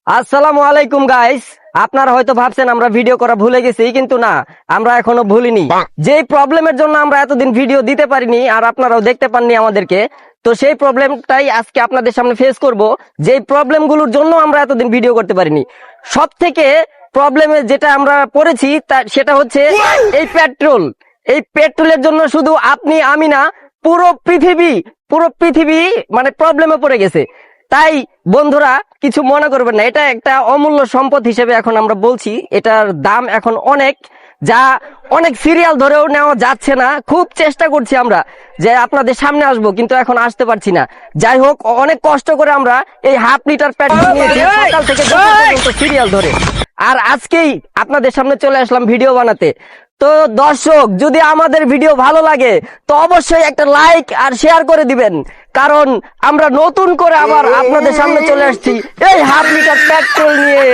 আসসালামু আলাইকুম গাইস। আপনারা হয়তো ভাবছেন আমরা ভিডিও করা ভুলে গেছি, কিন্তু না, আমরা এখনো ভুলিনি। যেই প্রবলেমের জন্য আমরা এতদিন ভিডিও দিতে পারিনি আর আপনারাও দেখতে পাননি আমাদেরকে, তো সেই প্রবলেমটাই আজকে আপনাদের সামনে ফেস করব। যেই প্রবলেমগুলোর জন্য আমরা এতদিন ভিডিও করতে পারিনি, সব থেকে প্রবলেমে যেটা আমরা পড়েছি সেটা হচ্ছে এই পেট্রোল। এই পেট্রোলের জন্য শুধু আপনি আমি না, পুরো পৃথিবী মানে প্রবলেমে পড়ে গেছে। তাই বন্ধুরা, কিছু মনে করবেন না, এটা একটা অমূল্য সম্পদ হিসেবে এখন আমরা বলছি। এটার দাম এখন অনেক, যা অনেক সিরিয়াল ধরেও নেওয়া যাচ্ছে না। খুব চেষ্টা করছি আমরা যে আপনাদের সামনে আসবো, কিন্তু এখন আসতে পারছি না। যাই হোক, অনেক কষ্ট করে আমরা এই হাফ লিটার পেট্রোল নিয়েছি সকাল থেকে দুপুর পর্যন্ত সিরিয়াল ধরে। আর আজকেই আপনাদের সামনে চলে আসলাম ভিডিও বানাতে। তো দর্শক, যদি আমাদের ভিডিও ভালো লাগে তো অবশ্যই একটা লাইক আর শেয়ার করে দিবেন, কারণ আমরা নতুন করে আবার আপনাদের সামনে চলে আসছি এই হাফ লিটার পেট্রোল নিয়ে।